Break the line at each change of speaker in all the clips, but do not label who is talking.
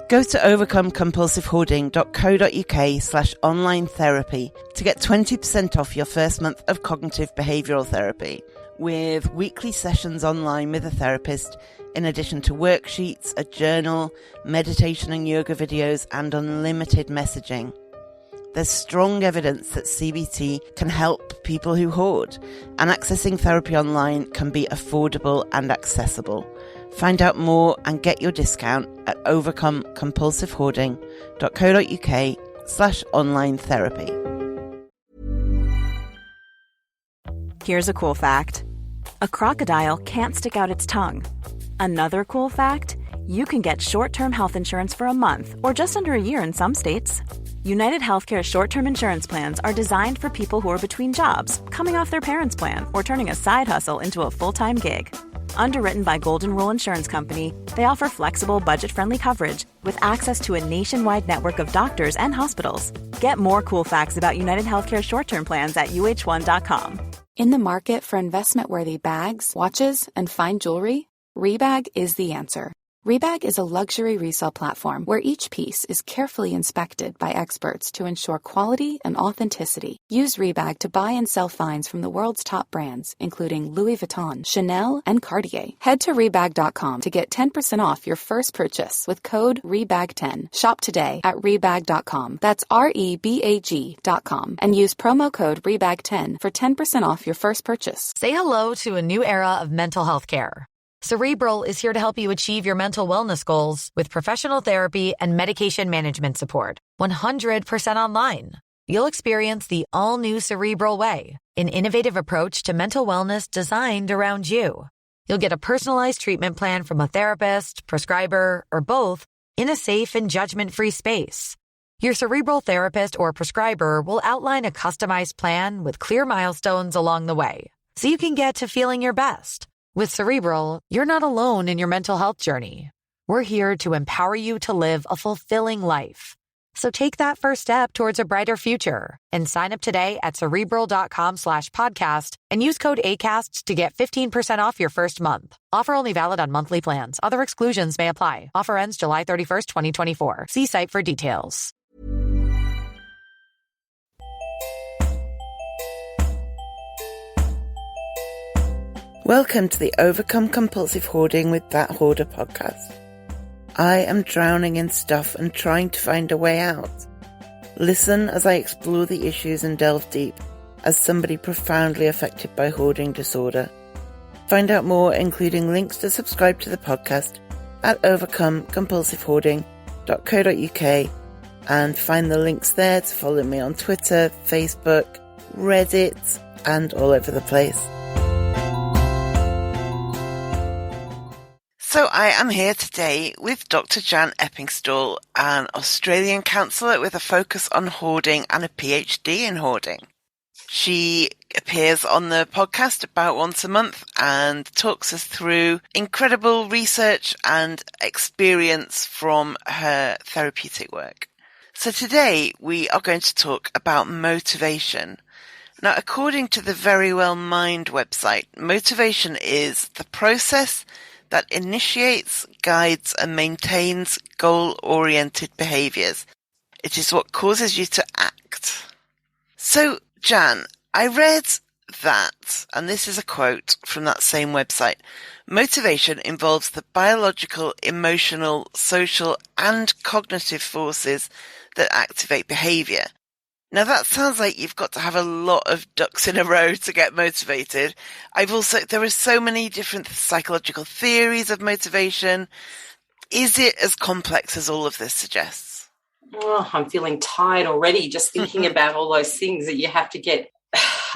Go to overcomecompulsivehoarding.co.uk/online therapy to get 20% off your first month of cognitive behavioural therapy, with weekly sessions online with a therapist, in addition to worksheets, a journal, meditation and yoga videos, and unlimited messaging. There's strong evidence that CBT can help people who hoard, and accessing therapy online can be affordable and accessible. Find out more and get your discount at overcomecompulsivehoarding.co.uk/online therapy.
Here's a cool fact. A crocodile can't stick out its tongue. Another cool fact, you can get short-term health insurance for a month or just under a year in some states. United Healthcare short-term insurance plans are designed for people who are between jobs, coming off their parents' plan, or turning a side hustle into a full-time gig. Underwritten by Golden Rule Insurance Company, they offer flexible, budget-friendly coverage with access to a nationwide network of doctors and hospitals. Get more cool facts about United Healthcare short-term plans at uh1.com.
In the market for investment-worthy bags, watches, and fine jewelry, Rebag is the answer. Rebag is a luxury resale platform where each piece is carefully inspected by experts to ensure quality and authenticity. Use Rebag to buy and sell finds from the world's top brands, including Louis Vuitton, Chanel, and Cartier. Head to Rebag.com to get 10% off your first purchase with code REBAG10. Shop today at Rebag.com. That's REBAG.com. And use promo code REBAG10 for 10% off your first purchase.
Say hello to a new era of mental health care. Cerebral is here to help you achieve your mental wellness goals with professional therapy and medication management support. 100% online. You'll experience the all-new Cerebral Way, an innovative approach to mental wellness designed around you. You'll get a personalized treatment plan from a therapist, prescriber, or both in a safe and judgment-free space. Your Cerebral therapist or prescriber will outline a customized plan with clear milestones along the way, so you can get to feeling your best. With Cerebral, you're not alone in your mental health journey. We're here to empower you to live a fulfilling life. So take that first step towards a brighter future and sign up today at Cerebral.com/podcast and use code ACAST to get 15% off your first month. Offer only valid on monthly plans. Other exclusions may apply. Offer ends July 31st, 2024. See site for details.
Welcome to the Overcome Compulsive Hoarding with That Hoarder podcast. I am drowning in stuff and trying to find a way out. Listen as I explore the issues and delve deep as somebody profoundly affected by hoarding disorder. Find out more, including links to subscribe to the podcast at overcomecompulsivehoarding.co.uk, and find the links there to follow me on Twitter, Facebook, Reddit, and all over the place. So I am here today with Dr Jan Eppingstall, an Australian counsellor with a focus on hoarding and a PhD in hoarding. She appears on the podcast about once a month and talks us through incredible research and experience from her therapeutic work. So today we are going to talk about motivation. Now, according to the Very Well Mind website, motivation is the process that initiates, guides, and maintains goal-oriented behaviours. It is what causes you to act. So, Jan, I read that, and this is a quote from that same website, motivation involves the biological, emotional, social, and cognitive forces that activate behaviour. Now that sounds like you've got to have a lot of ducks in a row to get motivated. There are so many different psychological theories of motivation. Is it as complex as all of this suggests?
Oh, I'm feeling tired already just thinking about all those things that you have to get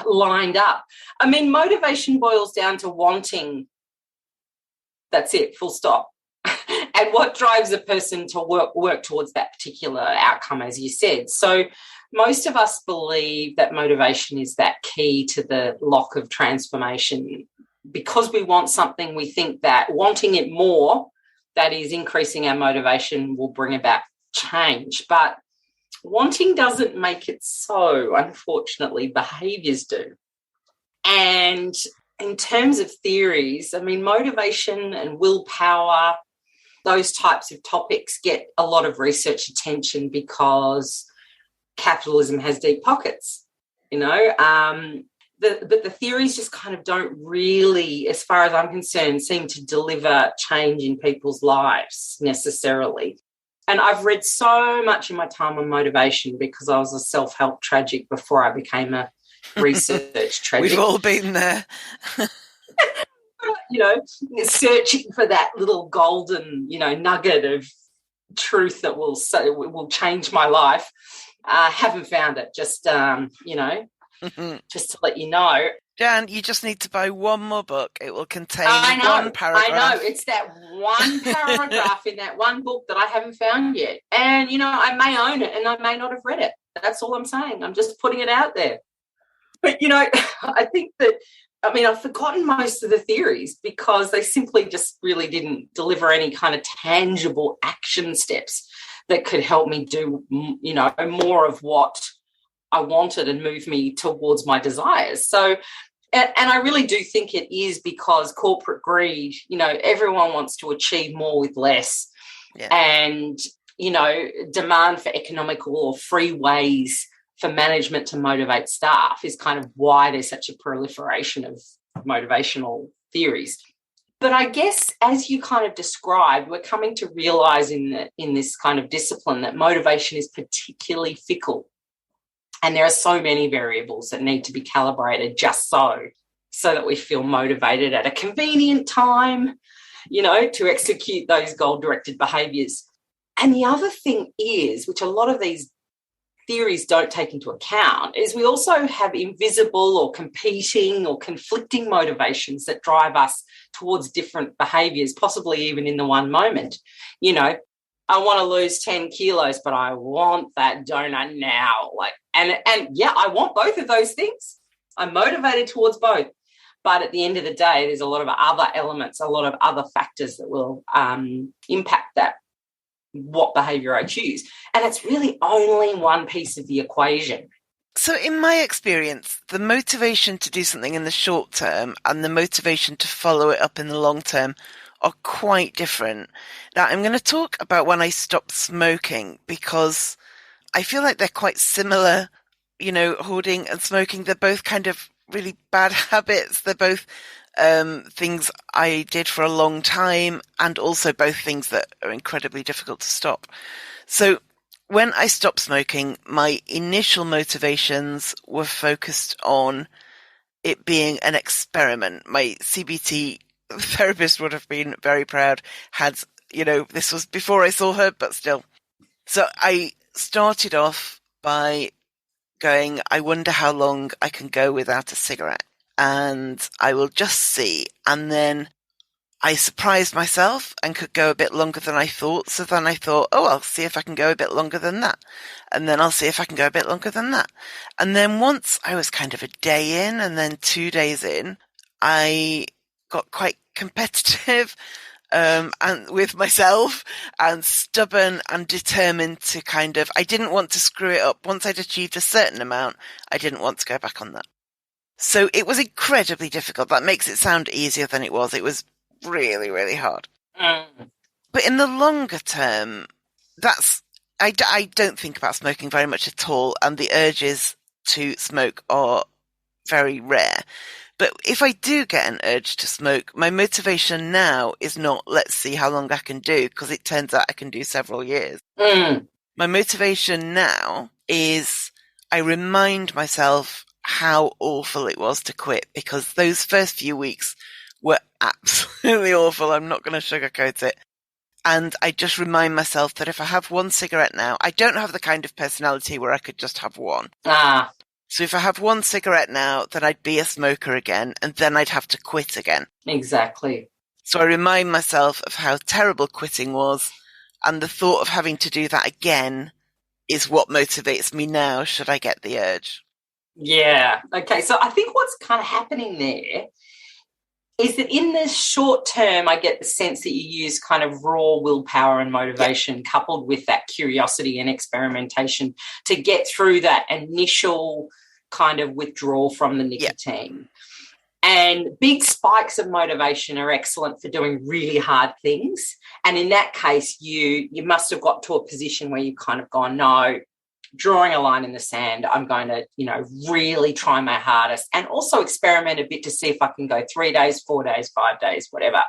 lined up. I mean, motivation boils down to wanting. That's it, full stop. And what drives a person to work towards that particular outcome, as you said. So most of us believe that motivation is that key to the lock of transformation. Because we want something, we think that wanting it more, that is increasing our motivation, will bring about change. But wanting doesn't make it so, unfortunately. Behaviours do. And in terms of theories, I mean, motivation and willpower those types of topics get a lot of research attention because capitalism has deep pockets, you know. But the theories just kind of don't really, as far as I'm concerned, seem to deliver change in people's lives necessarily. And I've read so much in my time on motivation because I was a self-help tragic before I became a research tragic.
We've all been there.
You know, searching for that little golden, you know, nugget of truth that will change my life. Haven't found it. Just, you know, just to let you know.
Jan, you just need to buy one more book. It will contain
one
paragraph.
I know. It's that one paragraph in that one book that I haven't found yet. And, you know, I may own it and I may not have read it. That's all I'm saying. I'm just putting it out there. But, you know, I think that, I mean, I've forgotten most of the theories because they simply just really didn't deliver any kind of tangible action steps that could help me do, you know, more of what I wanted and move me towards my desires. So, and I really do think it is because corporate greed, you know, everyone wants to achieve more with less. Yeah. And, you know, demand for economical or free ways for management to motivate staff is kind of why there's such a proliferation of motivational theories. But I guess as you kind of described, we're coming to realise in this kind of discipline that motivation is particularly fickle. And there are so many variables that need to be calibrated just so that we feel motivated at a convenient time, you know, to execute those goal-directed behaviours. And the other thing is, which a lot of these theories don't take into account, is we also have invisible or competing or conflicting motivations that drive us towards different behaviours, possibly even in the one moment. You know, I want to lose 10 kilos, but I want that donut now. Like, and yeah, I want both of those things. I'm motivated towards both. But at the end of the day, there's a lot of other elements, a lot of other factors that will impact that, what behaviour I choose. And it's really only one piece of the equation.
So in my experience, the motivation to do something in the short term and the motivation to follow it up in the long term are quite different. Now, I'm going to talk about when I stopped smoking because I feel like they're quite similar, you know, hoarding and smoking. They're both kind of really bad habits. They're both things I did for a long time and also both things that are incredibly difficult to stop. So when I stopped smoking, my initial motivations were focused on it being an experiment. My CBT therapist would have been very proud had, you know, this was before I saw her, but still. So I started off by going, I wonder how long I can go without a cigarette. And I will just see. And then I surprised myself and could go a bit longer than I thought. So then I thought, oh, I'll see if I can go a bit longer than that. And then I'll see if I can go a bit longer than that. And then once I was kind of a day in and then 2 days in, I got quite competitive and with myself and stubborn and determined to kind of, I didn't want to screw it up. Once I'd achieved a certain amount, I didn't want to go back on that. So it was incredibly difficult. That makes it sound easier than it was. It was really, really hard. But in the longer term, I don't think about smoking very much at all. And the urges to smoke are very rare. But if I do get an urge to smoke, my motivation now is not, let's see how long I can do, because it turns out I can do several years. My motivation now is I remind myself how awful it was to quit, because those first few weeks were absolutely awful. I'm not going to sugarcoat it. And I just remind myself that if I have one cigarette now, I don't have the kind of personality where I could just have one. So if I have one cigarette now, then I'd be a smoker again, and then I'd have to quit again.
Exactly.
So I remind myself of how terrible quitting was, and the thought of having to do that again is what motivates me now, should I get the urge.
Yeah. Okay. So I think what's kind of happening there is that in the short term, I get the sense that you use kind of raw willpower and motivation coupled with that curiosity and experimentation to get through that initial kind of withdrawal from the nicotine. And big spikes of motivation are excellent for doing really hard things. And in that case, you must have got to a position where you've kind of gone, no, drawing a line in the sand, I'm going to, really try my hardest, and also experiment a bit to see if I can go 3 days, 4 days, 5 days, whatever.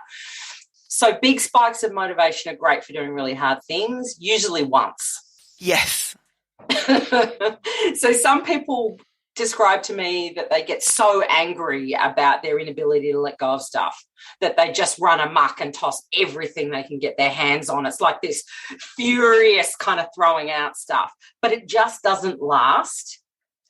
So big spikes of motivation are great for doing really hard things, usually once.
Yes.
So some people describe to me that they get so angry about their inability to let go of stuff that they just run amok and toss everything they can get their hands on. It's like this furious kind of throwing out stuff, but it just doesn't last.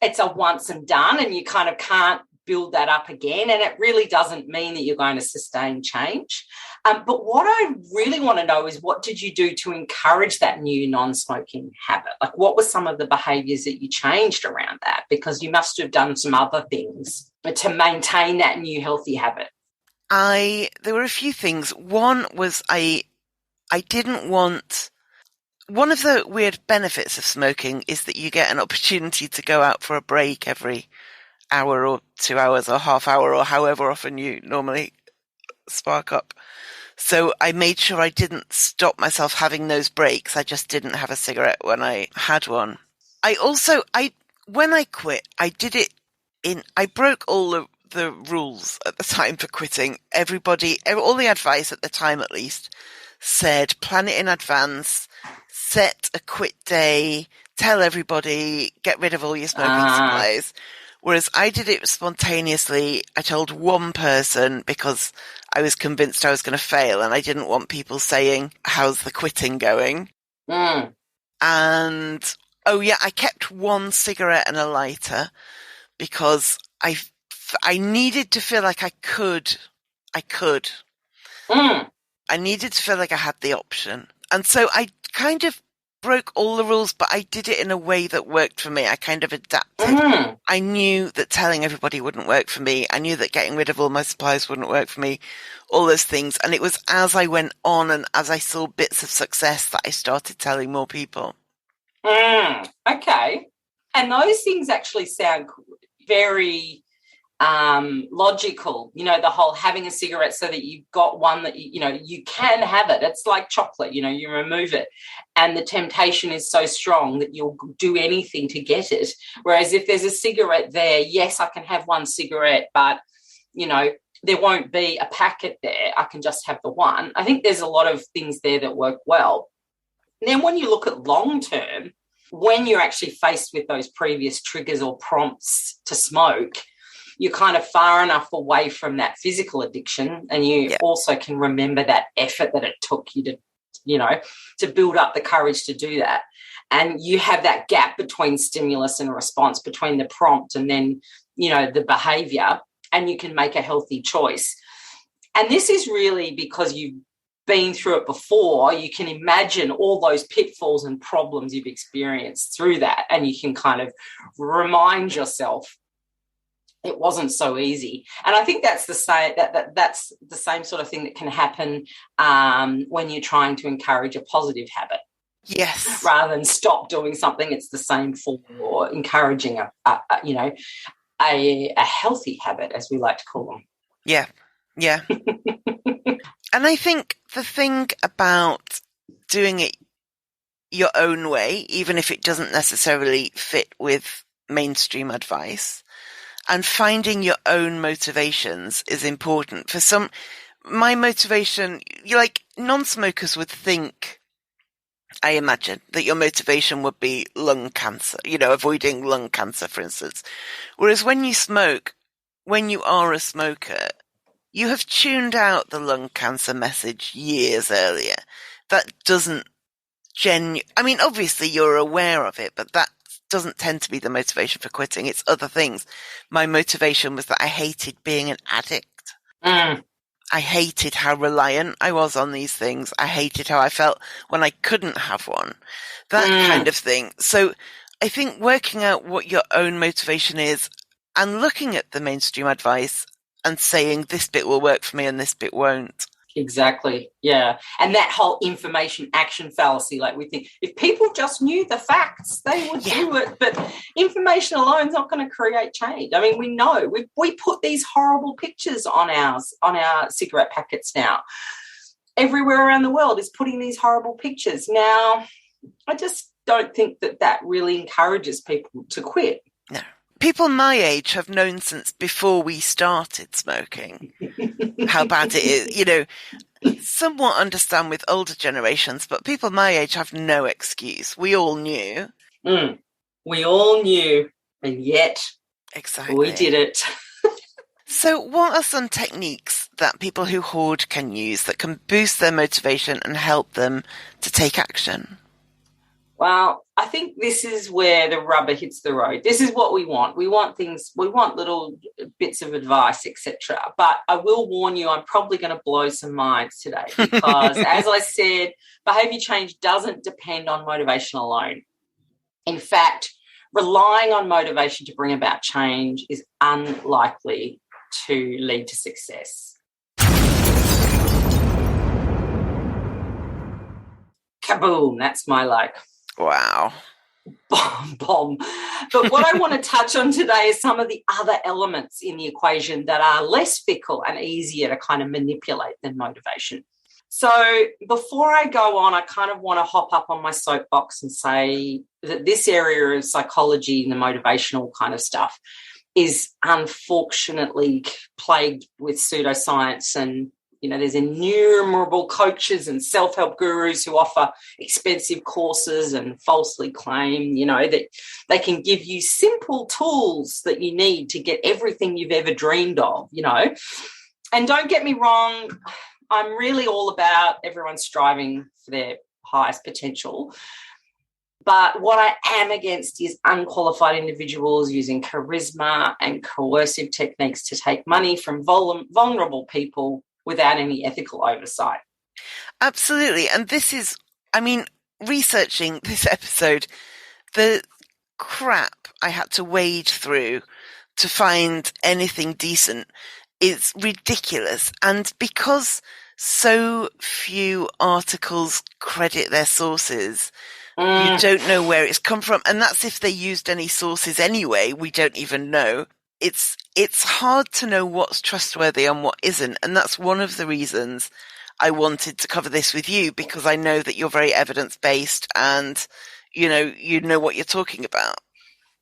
It's a once and done, and you kind of can't build that up again, and it really doesn't mean that you're going to sustain change. But what I really want to know is, what did you do to encourage that new non-smoking habit? Like, what were some of the behaviours that you changed around that? Because you must have done some other things to maintain that new healthy habit.
There were a few things. One was I didn't want... One of the weird benefits of smoking is that you get an opportunity to go out for a break every hour or 2 hours or half hour or however often you normally spark up. So I made sure I didn't stop myself having those breaks. I just didn't have a cigarette when I had one. When I quit, I broke all the rules at the time for quitting. All the advice at the time at least said, plan it in advance, set a quit day, tell everybody, get rid of all your smoking supplies. Whereas I did it spontaneously. I told one person because I was convinced I was going to fail, and I didn't want people saying, how's the quitting going? And, I kept one cigarette and a lighter because I needed to feel like I could. I needed to feel like I had the option. And so I kind of broke all the rules, but I did it in a way that worked for me. I kind of adapted. I knew that telling everybody wouldn't work for me. I knew that getting rid of all my supplies wouldn't work for me, all those things. And it was as I went on and as I saw bits of success that I started telling more people.
Okay. And those things actually sound very logical, the whole having a cigarette so that you've got one that, you can have it. It's like chocolate, you remove it. And the temptation is so strong that you'll do anything to get it. Whereas if there's a cigarette there, yes, I can have one cigarette, but, there won't be a packet there. I can just have the one. I think there's a lot of things there that work well. And then when you look at long term, when you're actually faced with those previous triggers or prompts to smoke, you're kind of far enough away from that physical addiction, and you also can remember that effort that it took you to build up the courage to do that. And you have that gap between stimulus and response, between the prompt and then, the behaviour, and you can make a healthy choice. And this is really because you've been through it before. You can imagine all those pitfalls and problems you've experienced through that, and you can kind of remind yourself it wasn't so easy. And I think that's the same. That's the same sort of thing that can happen when you're trying to encourage a positive habit.
Yes.
Rather than stop doing something, it's the same for encouraging a healthy habit, as we like to call them.
Yeah. Yeah. And I think the thing about doing it your own way, even if it doesn't necessarily fit with mainstream advice, and finding your own motivations is important. For my motivation, non-smokers would think, I imagine, that your motivation would be lung cancer, avoiding lung cancer, for instance. Whereas when you smoke, when you are a smoker, you have tuned out the lung cancer message years earlier. That doesn't obviously you're aware of it, but that doesn't tend to be the motivation for quitting. It's other things. My motivation was that I hated being an addict. I hated how reliant I was on these things. I hated how I felt when I couldn't have one. That kind of thing. So I think working out what your own motivation is and looking at the mainstream advice and saying this bit will work for me and this bit won't.
Exactly. Yeah. And that whole information action fallacy, like we think if people just knew the facts, they would do it. But information alone is not going to create change. I mean, we know we put these horrible pictures on our cigarette packets now. Everywhere around the world is putting these horrible pictures. Now, I just don't think that really encourages people to quit.
No. People my age have known since before we started smoking how bad it is. You know, somewhat understand with older generations, but people my age have no excuse. We all knew.
We all knew, and yet we did it.
So what are some techniques that people who hoard can use that can boost their motivation and help them to take action?
Well, I think this is where the rubber hits the road. This is what we want. We want things, we want little bits of advice, etc. But I will warn you, I'm probably going to blow some minds today because, as I said, behaviour change doesn't depend on motivation alone. In fact, relying on motivation to bring about change is unlikely to lead to success. Kaboom, that's my
wow.
Bomb. But what I want to touch on today is some of the other elements in the equation that are less fickle and easier to kind of manipulate than motivation. So before I go on, I kind of want to hop up on my soapbox and say that this area of psychology and the motivational kind of stuff is unfortunately plagued with pseudoscience, and you know, there's innumerable coaches and self-help gurus who offer expensive courses and falsely claim, you know, that they can give you simple tools that you need to get everything you've ever dreamed of, you know. And don't get me wrong, I'm really all about everyone striving for their highest potential. But what I am against is unqualified individuals using charisma and coercive techniques to take money from vulnerable people without any ethical oversight.
Absolutely. And this is, I mean, researching this episode, the crap I had to wade through to find anything decent is ridiculous. And because so few articles credit their sources, you don't know where it's come from. And that's if they used any sources anyway. We don't even know. It's hard to know what's trustworthy and what isn't. And that's one of the reasons I wanted to cover this with you, because I know that you're very evidence-based and, you know what you're talking about.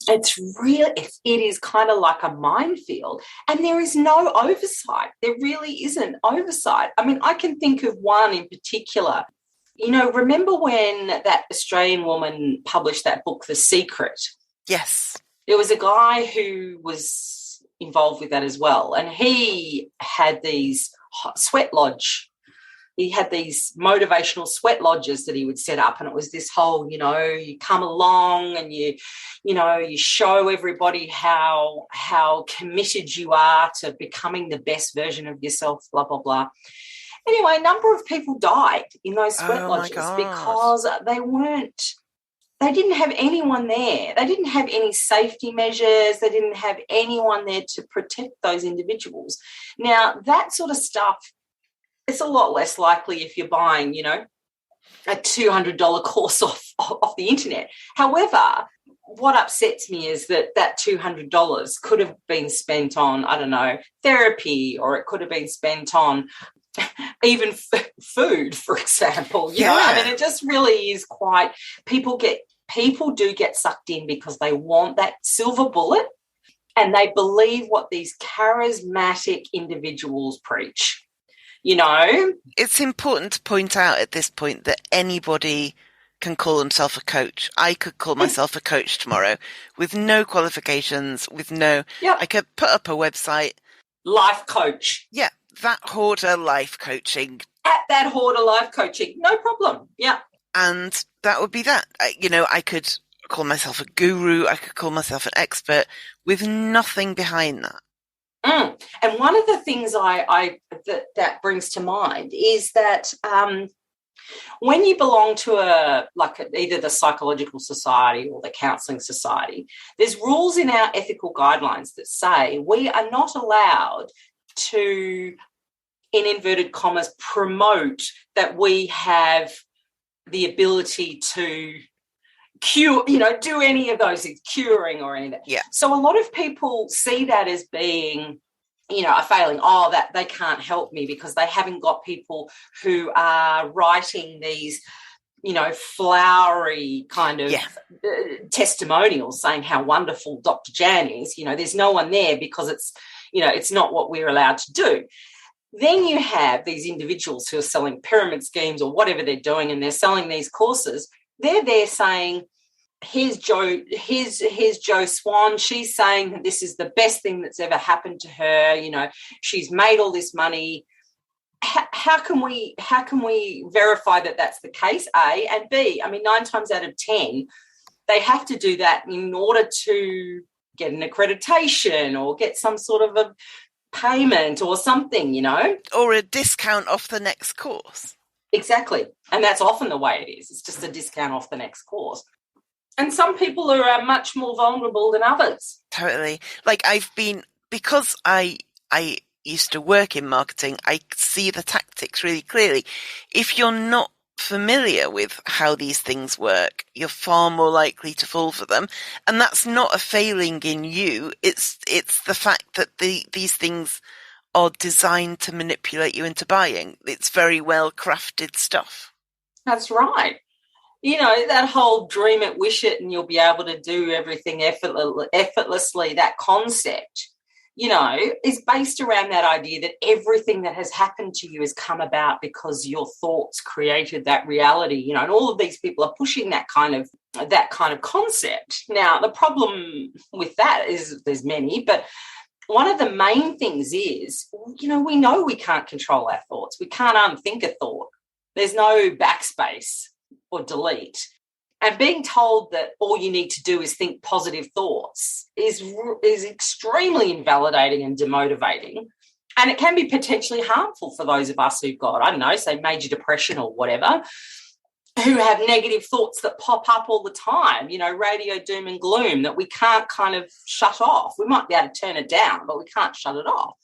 It's real. It is kind of like a minefield, and there is no oversight. There really isn't oversight. I mean, I can think of one in particular. You know, remember when that Australian woman published that book, The Secret?
Yes.
There was a guy who was involved with that as well, and he had these sweat lodge. He had these motivational sweat lodges that he would set up, and it was this whole, you know, you come along and you show everybody how committed you are to becoming the best version of yourself, blah, blah, blah. Anyway, a number of people died in those sweat lodges because they didn't have anyone there. They didn't have any safety measures. They didn't have anyone there to protect those individuals. Now, that sort of stuff, it's a lot less likely if you're buying, you know, a $200 course off the internet. However, what upsets me is that $200 could have been spent on, I don't know, therapy, or it could have been spent on even food, for example. You know, I mean, it just really is quite, people do get sucked in because they want that silver bullet, and they believe what these charismatic individuals preach. You know,
it's important to point out at this point that anybody can call himself a coach. I could call myself a coach tomorrow with no qualifications, I could put up a website.
Life coach.
Yeah, that Hoarder life coaching.
At that Hoarder life coaching, no problem. Yeah.
And that would be that. I could call myself a guru. I could call myself an expert with nothing behind that.
And one of the things that brings to mind is that when you belong to either the psychological society or the counselling society, there's rules in our ethical guidelines that say we are not allowed to in inverted commas, promote that we have the ability to cure, do any of those things, curing or anything.
Yeah.
So a lot of people see that as being, a failing. That they can't help me because they haven't got people who are writing these, flowery kind of testimonials saying how wonderful Dr. Jan is. There's no one there because it's not what we're allowed to do. Then you have these individuals who are selling pyramid schemes or whatever they're doing, and they're selling these courses. They're there saying, here's Joe Swan. She's saying that this is the best thing that's ever happened to her. She's made all this money. How can we verify that that's the case, A? And B, 9 times out of 10, they have to do that in order to get an accreditation or get some sort of a payment or something,
or a discount off the next course. Exactly.
And that's often the way it is. It's just a discount off the next course. And some people are much more vulnerable than others.
Totally. Like because I used to work in marketing, I see the tactics really clearly. If you're not familiar with how these things work, you're far more likely to fall for them. And that's not a failing in you. It's the fact that these things are designed to manipulate you into buying. It's very well crafted stuff.
That's right. That whole dream it, wish it, and you'll be able to do everything effortlessly, that concept, is based around that idea that everything that has happened to you has come about because your thoughts created that reality, and all of these people are pushing that kind of concept. Now, the problem with that is there's many, but one of the main things is, we know we can't control our thoughts. We can't unthink a thought. There's no backspace or delete. And being told that all you need to do is think positive thoughts is extremely invalidating and demotivating. And it can be potentially harmful for those of us who've got, say major depression or whatever, who have negative thoughts that pop up all the time, radio doom and gloom that we can't kind of shut off. We might be able to turn it down, but we can't shut it off.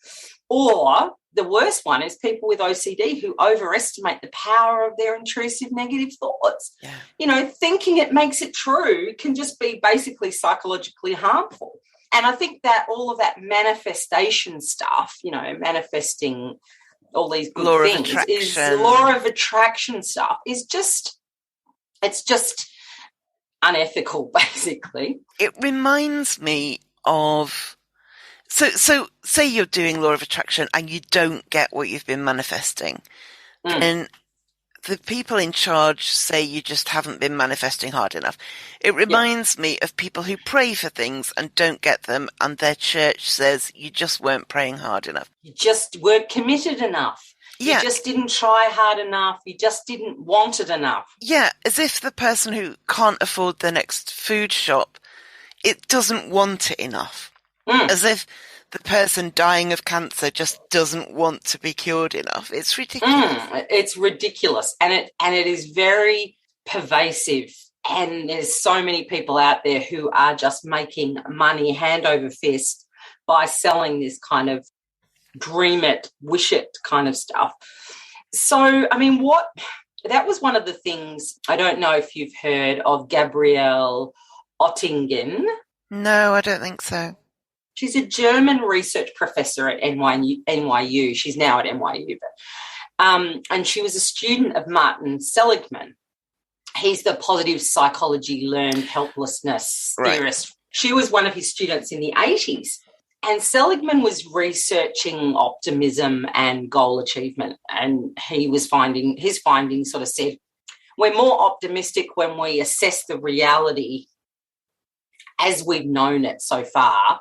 Or the worst one is people with OCD who overestimate the power of their intrusive negative thoughts.
Yeah.
Thinking it makes it true can just be basically psychologically harmful. And I think that all of that manifestation stuff, manifesting all these good things, is law of attraction stuff, is just unethical, basically.
It reminds me of... So say you're doing law of attraction and you don't get what you've been manifesting. And the people in charge say you just haven't been manifesting hard enough. It reminds me of people who pray for things and don't get them, and their church says you just weren't praying hard enough.
You just weren't committed enough.
Yeah.
You just didn't try hard enough. You just didn't want it enough.
Yeah, as if the person who can't afford the next food shop, it doesn't want it enough. As if the person dying of cancer just doesn't want to be cured enough. It's ridiculous.
It's ridiculous. And it is very pervasive. And there's so many people out there who are just making money hand over fist by selling this kind of dream it, wish it kind of stuff. So, that was one of the things, I don't know if you've heard of Gabrielle Oettingen.
No, I don't think so.
She's a German research professor at NYU. She's now at NYU, and she was a student of Martin Seligman. He's the positive psychology learned helplessness theorist. She was one of his students in the 80s. And Seligman was researching optimism and goal achievement, and his findings sort of said, we're more optimistic when we assess the reality as we've known it so far,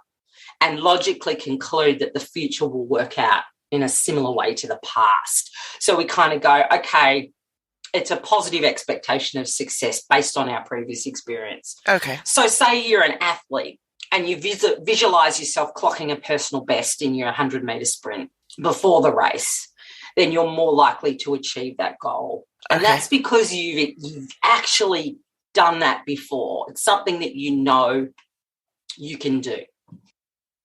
and logically conclude that the future will work out in a similar way to the past. So we kind of go, okay, it's a positive expectation of success based on our previous experience.
Okay.
So say you're an athlete and you visualise yourself clocking a personal best in your 100-metre sprint before the race, then you're more likely to achieve that goal. And that's because you've actually done that before. It's something that you know you can do.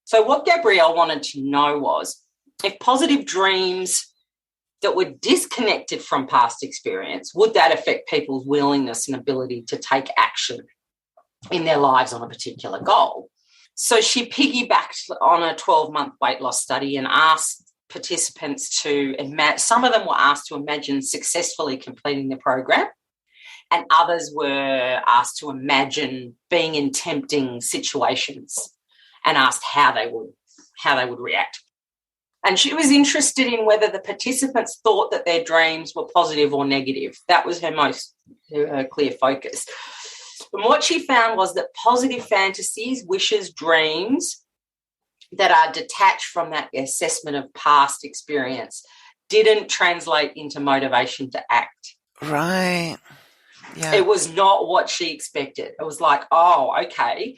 So what Gabrielle wanted to know was, if positive dreams that were disconnected from past experience, would that affect people's willingness and ability to take action in their lives on a particular goal? So she piggybacked on a 12-month weight loss study and asked participants to imagine, some of them were asked to imagine successfully completing the program, and others were asked to imagine being in tempting situations and asked how they would react. And she was interested in whether the participants thought that their dreams were positive or negative. That was her clear focus. And what she found was that positive fantasies, wishes, dreams that are detached from that assessment of past experience didn't translate into motivation to act.
Right. Yeah.
It was not what she expected. It was like, oh, okay.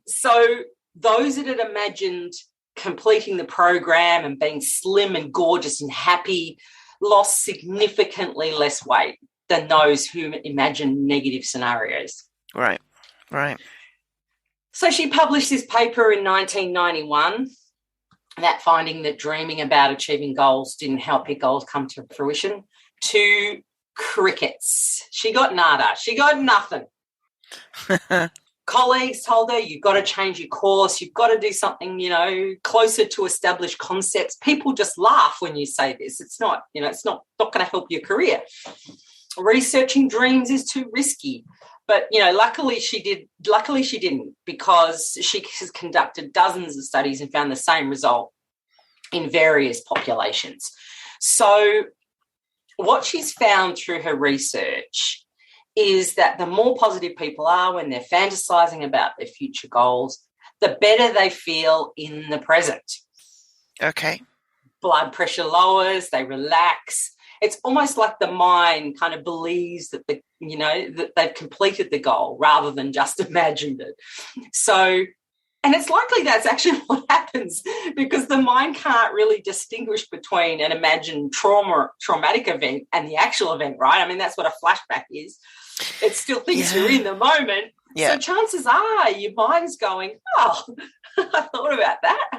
So those that had imagined completing the program and being slim and gorgeous and happy lost significantly less weight than those who imagined negative scenarios.
Right, right.
So she published this paper in 1991, that finding that dreaming about achieving goals didn't help your goals come to fruition. To crickets. She got nada. She got nothing. Colleagues told her, you've got to change your course. You've got to do something, closer to established concepts. People just laugh when you say this. It's not, it's not going to help your career. Researching dreams is too risky. But, luckily she didn't, because she has conducted dozens of studies and found the same result in various populations. So what she's found through her research is that the more positive people are when they're fantasizing about their future goals, the better they feel in the present.
Okay.
Blood pressure lowers, they relax. It's almost like the mind kind of believes that that they've completed the goal rather than just imagined it. So, and it's likely that's actually what happens, because the mind can't really distinguish between an imagined traumatic event and the actual event, right? I mean, that's what a flashback is. It still thinks you're in the moment. Yeah. So chances are your mind's going, oh, I thought about that.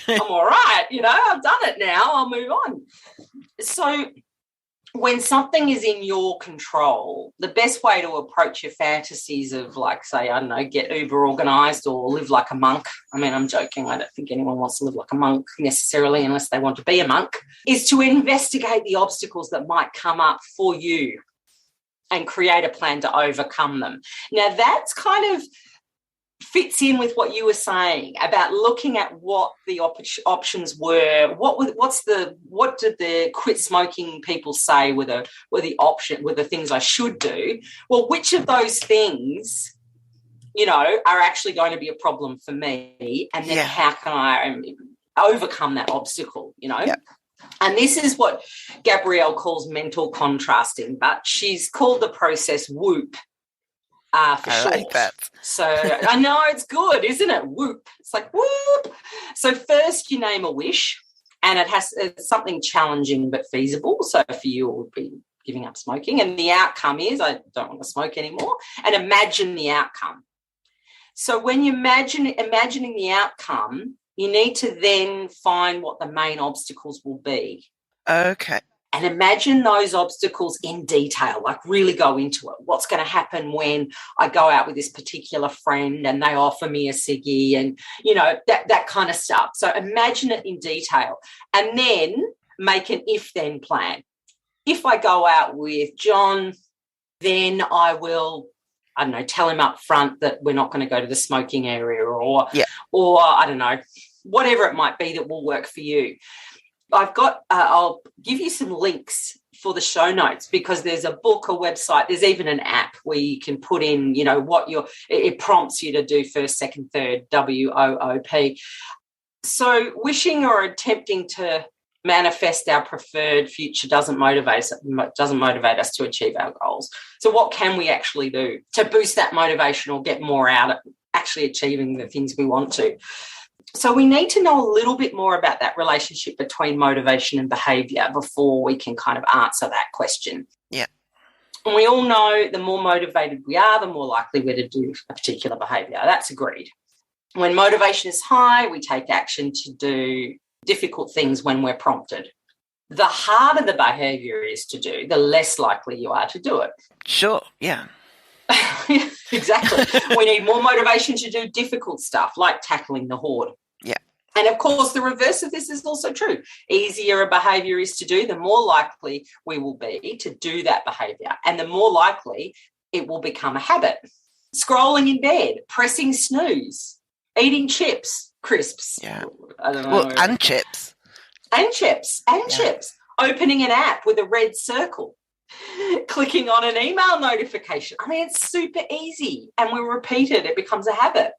I'm all right. I've done it now. I'll move on. So when something is in your control, the best way to approach your fantasies of, like, say, I don't know, get uber organised or live like a monk. I mean, I'm joking. I don't think anyone wants to live like a monk necessarily unless they want to be a monk, is to investigate the obstacles that might come up for you and create a plan to overcome them. Now, that's kind of fits in with what you were saying about looking at what the options were. What did the quit smoking people say were the things I should do? Well, which of those things, are actually going to be a problem for me? And then how can I overcome that obstacle, Yeah. And this is what Gabrielle calls mental contrasting, but she's called the process WHOOP for short. I like that. So I know it's good, isn't it? WHOOP. It's like whoop. So first you name a wish, and it's something challenging but feasible. So for you it would be giving up smoking, and the outcome is I don't want to smoke anymore, and imagine the outcome. So when you're imagining the outcome, you need to then find what the main obstacles will be.
Okay.
And imagine those obstacles in detail, like really go into it. What's going to happen when I go out with this particular friend and they offer me a ciggy and, that kind of stuff. So imagine it in detail and then make an if-then plan. If I go out with John, then I will, I don't know, tell him up front that we're not going to go to the smoking area or I don't know, whatever it might be that will work for you. I'll give you some links for the show notes, because there's a book, a website, there's even an app where you can put in, it prompts you to do first, second, third, WOOP. So wishing or attempting to manifest our preferred future doesn't motivate us to achieve our goals. So what can we actually do to boost that motivation or get more out of actually achieving the things we want to? So we need to know a little bit more about that relationship between motivation and behaviour before we can kind of answer that question.
Yeah.
And we all know the more motivated we are, the more likely we're to do a particular behaviour. That's agreed. When motivation is high, we take action to do difficult things when we're prompted. The harder the behaviour is to do, the less likely you are to do it.
Sure, yeah.
Exactly. We need more motivation to do difficult stuff like tackling the hoard.
Yeah.
And, of course, the reverse of this is also true. Easier a behaviour is to do, the more likely we will be to do that behaviour, and the more likely it will become a habit. Scrolling in bed, pressing snooze, eating chips, crisps.
Yeah.
I don't know.
Well, and chips.
And chips, opening an app with a red circle, clicking on an email notification. I mean, it's super easy, and we repeat it, it becomes a habit.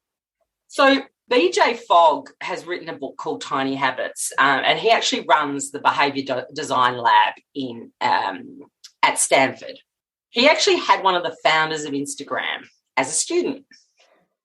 So BJ Fogg has written a book called Tiny Habits, and he actually runs the behaviour design lab at Stanford. He actually had one of the founders of Instagram as a student.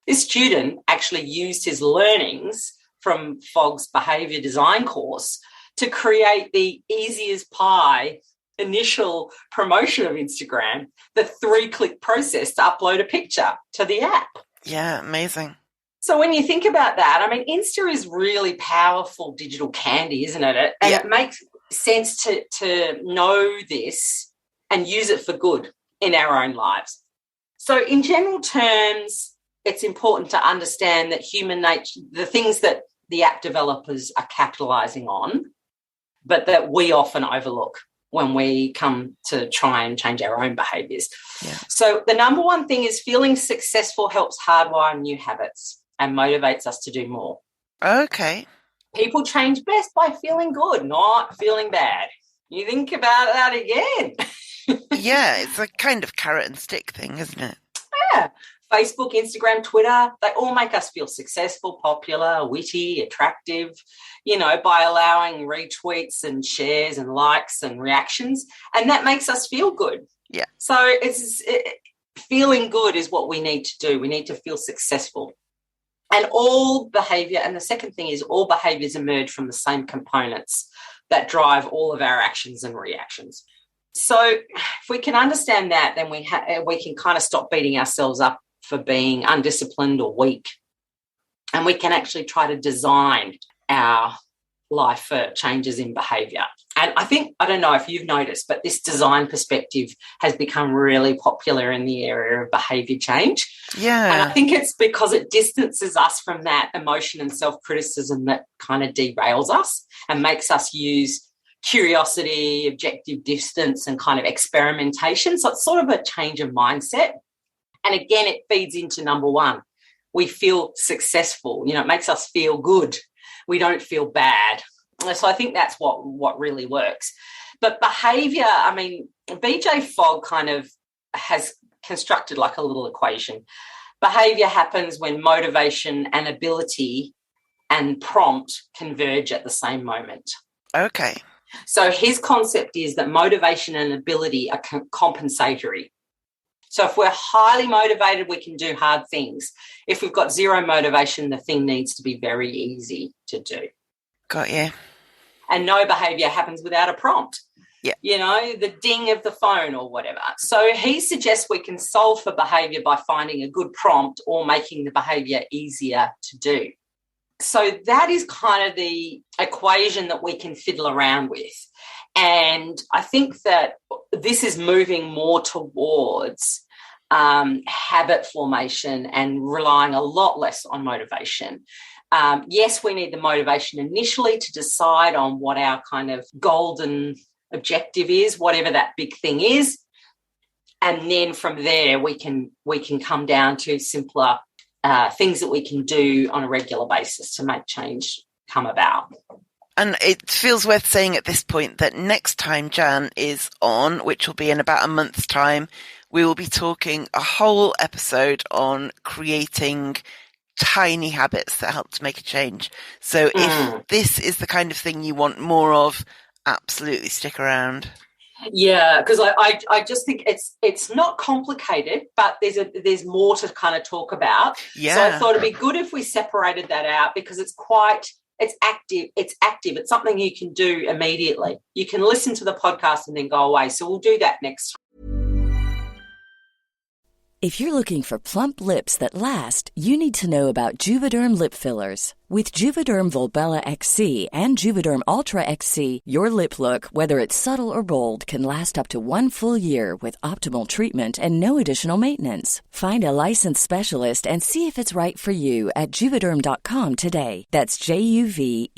This student actually used his learnings from Fogg's behaviour design course to create the easy as pie initial promotion of Instagram, the 3-click process to upload a picture to the app.
Yeah, amazing.
So when you think about that, I mean, Insta is really powerful digital candy, isn't it? And it makes sense to know this and use it for good in our own lives. So in general terms, it's important to understand that human nature, the things that the app developers are capitalising on, but that we often overlook when we come to try and change our own behaviours.
Yeah.
So the number one thing is feeling successful helps hardwire new habits and motivates us to do more.
Okay.
People change best by feeling good, not feeling bad. You think about that again.
Yeah, it's a kind of carrot and stick thing, isn't it?
Yeah. Facebook, Instagram, Twitter, they all make us feel successful, popular, witty, attractive, by allowing retweets and shares and likes and reactions. And that makes us feel good.
Yeah.
So feeling good is what we need to do. We need to feel successful. And all behaviour, and the second thing is all behaviours emerge from the same components that drive all of our actions and reactions. So if we can understand that, then we can kind of stop beating ourselves up for being undisciplined or weak. And we can actually try to design our life for changes in behaviour. And I don't know if you've noticed, but this design perspective has become really popular in the area of behaviour change.
Yeah.
And I think it's because it distances us from that emotion and self-criticism that kind of derails us and makes us use curiosity, objective distance, and kind of experimentation. So it's sort of a change of mindset. And again, it feeds into number one. We feel successful. It makes us feel good. We don't feel bad. So I think that's what really works. But behaviour, I mean, BJ Fogg kind of has constructed like a little equation. Behaviour happens when motivation and ability and prompt converge at the same moment.
Okay.
So his concept is that motivation and ability are compensatory. So if we're highly motivated, we can do hard things. If we've got zero motivation, the thing needs to be very easy to do.
Got you.
And no behaviour happens without a prompt.
Yeah.
The ding of the phone or whatever. So he suggests we can solve for behaviour by finding a good prompt or making the behaviour easier to do. So that is kind of the equation that we can fiddle around with. And I think that this is moving more towards habit formation and relying a lot less on motivation. Yes, we need the motivation initially to decide on what our kind of golden objective is, whatever that big thing is. And then from there, we can come down to simpler things that we can do on a regular basis to make change come about.
And it feels worth saying at this point that next time Jan is on, which will be in about a month's time, we will be talking a whole episode on creating tiny habits that help to make a change. So if this is the kind of thing you want more of, absolutely stick around.
Yeah, because I just think it's not complicated, but there's more to kind of talk about.
Yeah.
So I thought it'd be good if we separated that out because it's active. It's something you can do immediately. You can listen to the podcast and then go away. So we'll do that next time.
If you're looking for plump lips that last, you need to know about Juvederm lip fillers. With Juvederm Volbella XC and Juvederm Ultra XC, your lip look, whether it's subtle or bold, can last up to 1 full year with optimal treatment and no additional maintenance. Find a licensed specialist and see if it's right for you at Juvederm.com today. That's JUVEDERM.com.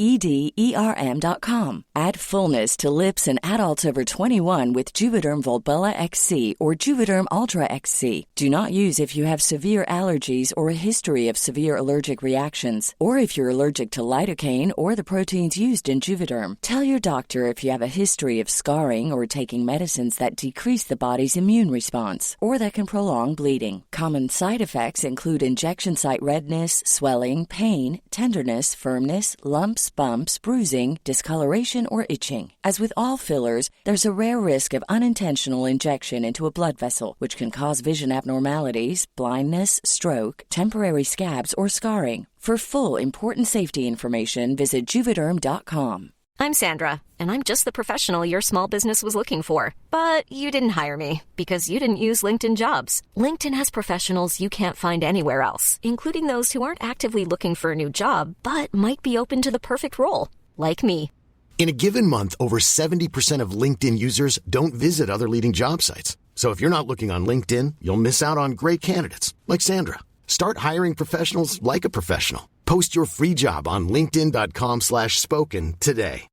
Add fullness to lips in adults over 21 with Juvederm Volbella XC or Juvederm Ultra XC. Do not use if you have severe allergies or a history of severe allergic reactions, or if you're allergic to lidocaine or the proteins used in Juvederm. Tell your doctor if you have a history of scarring or taking medicines that decrease the body's immune response or that can prolong bleeding. Common side effects include injection site redness, swelling, pain, tenderness, firmness, lumps, bumps, bruising, discoloration, or itching. As with all fillers, there's a rare risk of unintentional injection into a blood vessel, which can cause vision abnormalities, blindness, stroke, temporary scabs, or scarring. For full, important safety information, visit Juvederm.com.
I'm Sandra, and I'm just the professional your small business was looking for. But you didn't hire me because you didn't use LinkedIn Jobs. LinkedIn has professionals you can't find anywhere else, including those who aren't actively looking for a new job, but might be open to the perfect role, like me.
In a given month, over 70% of LinkedIn users don't visit other leading job sites. So if you're not looking on LinkedIn, you'll miss out on great candidates like Sandra. Start hiring professionals like a professional. Post your free job on linkedin.com/spoken today.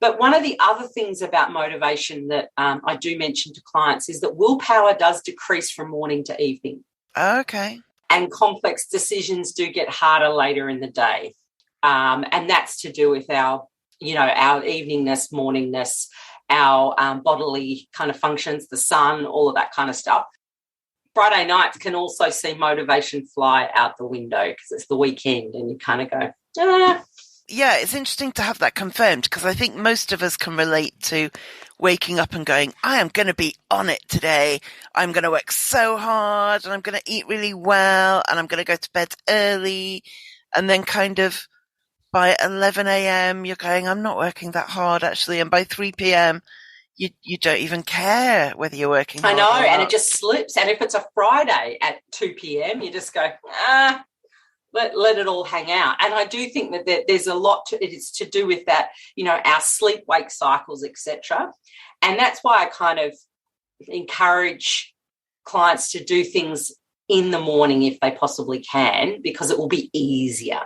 But one of the other things about motivation that I do mention to clients is that willpower does decrease from morning to evening.
Okay.
And complex decisions do get harder later in the day. And that's to do with our eveningness, morningness, our bodily kind of functions, the sun, all of that kind of stuff. Friday nights can also see motivation fly out the window because it's the weekend and you kind of go,
Yeah, it's interesting to have that confirmed because I think most of us can relate to waking up and going, I am going to be on it today. I'm going to work so hard and I'm going to eat really well and I'm going to go to bed early. And then kind of by 11 a.m. you're going, I'm not working that hard actually. And by 3 p.m. you don't even care whether you're working hard
I know,
or not.
and it just slips. And if it's a Friday at 2 p.m., you just go, let it all hang out. And I do think that there's a lot to it. It's to do with that, our sleep-wake cycles, etc. And that's why I kind of encourage clients to do things in the morning if they possibly can, because it will be easier.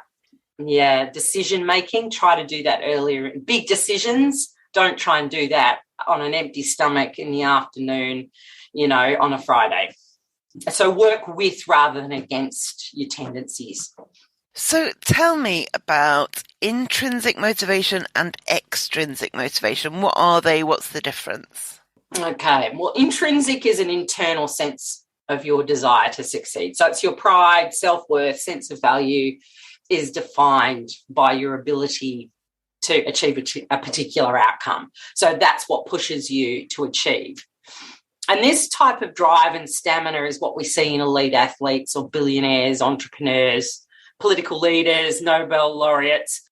Yeah, decision-making, try to do that earlier. Big decisions, don't try and do that on an empty stomach in the afternoon, on a Friday. So work with rather than against your tendencies.
So tell me about intrinsic motivation and extrinsic motivation. What are they? What's the difference?
Okay. Well, intrinsic is an internal sense of your desire to succeed. So it's your pride, self-worth, sense of value is defined by your ability to achieve a particular outcome. So that's what pushes you to achieve. And this type of drive and stamina is what we see in elite athletes or billionaires, entrepreneurs, political leaders, Nobel laureates.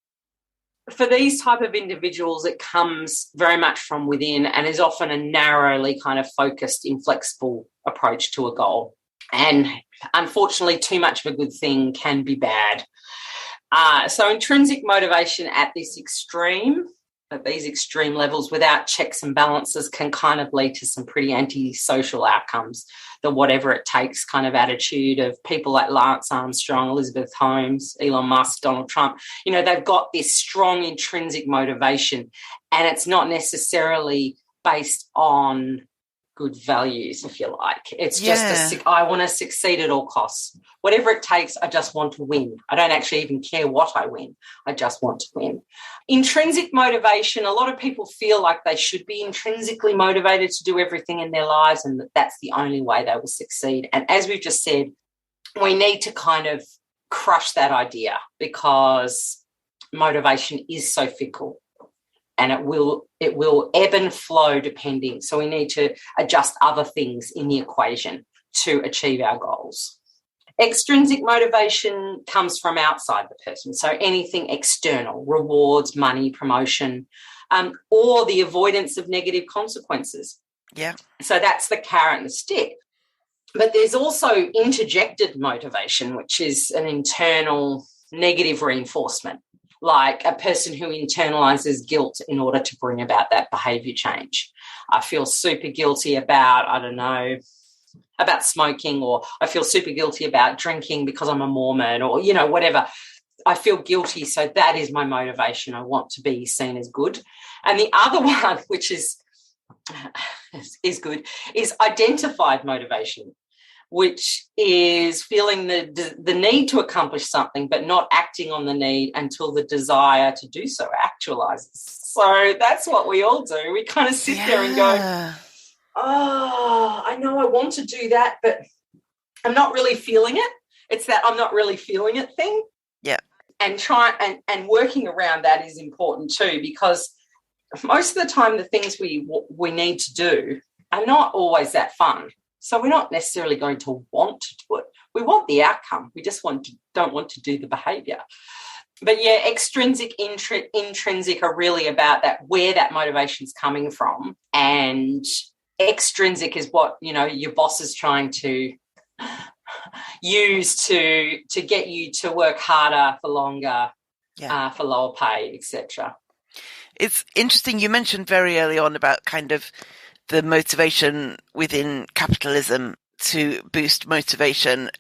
For these type of individuals, it comes very much from within and is often a narrowly kind of focused, inflexible approach to a goal. And unfortunately, too much of a good thing can be bad. So intrinsic motivation at these extreme levels without checks and balances can kind of lead to some pretty antisocial outcomes. The whatever it takes kind of attitude of people like Lance Armstrong, Elizabeth Holmes, Elon Musk, Donald Trump, they've got this strong intrinsic motivation and it's not necessarily based on good values, if you like. It's just I want to succeed at all costs. Whatever it takes, I just want to win. I don't actually even care what I win. I just want to win. Intrinsic motivation, a lot of people feel like they should be intrinsically motivated to do everything in their lives and that's the only way they will succeed. And as we've just said, we need to kind of crush that idea because motivation is so fickle. And it will ebb and flow depending. So we need to adjust other things in the equation to achieve our goals. Extrinsic motivation comes from outside the person. So anything external, rewards, money, promotion, or the avoidance of negative consequences.
Yeah.
So that's the carrot and the stick. But there's also interjected motivation, which is an internal negative reinforcement, like a person who internalizes guilt in order to bring about that behavior change. I feel super guilty about, I don't know, about smoking, or I feel super guilty about drinking because I'm a Mormon, or, you know, whatever. I feel guilty, so that is my motivation. I want to be seen as good. And the other one, which is good, is identified motivation, which is feeling the need to accomplish something but not acting on the need until the desire to do so actualizes. So that's what we all do. We kind of sit there and go, oh, I know I want to do that, but I'm not really feeling it. It's that I'm not really feeling it thing.
Yeah.
And and working around that is important too, because most of the time the things we need to do are not always that fun. So we're not necessarily going to want to do it. We want the outcome. We just don't want to do the behaviour. But, yeah, extrinsic, intrinsic are really about that, where that motivation's coming from. And extrinsic is what, you know, your boss is trying to use to get you to work harder for longer, for lower pay, etc.
It's interesting. You mentioned very early on about kind of the motivation within capitalism to boost motivation.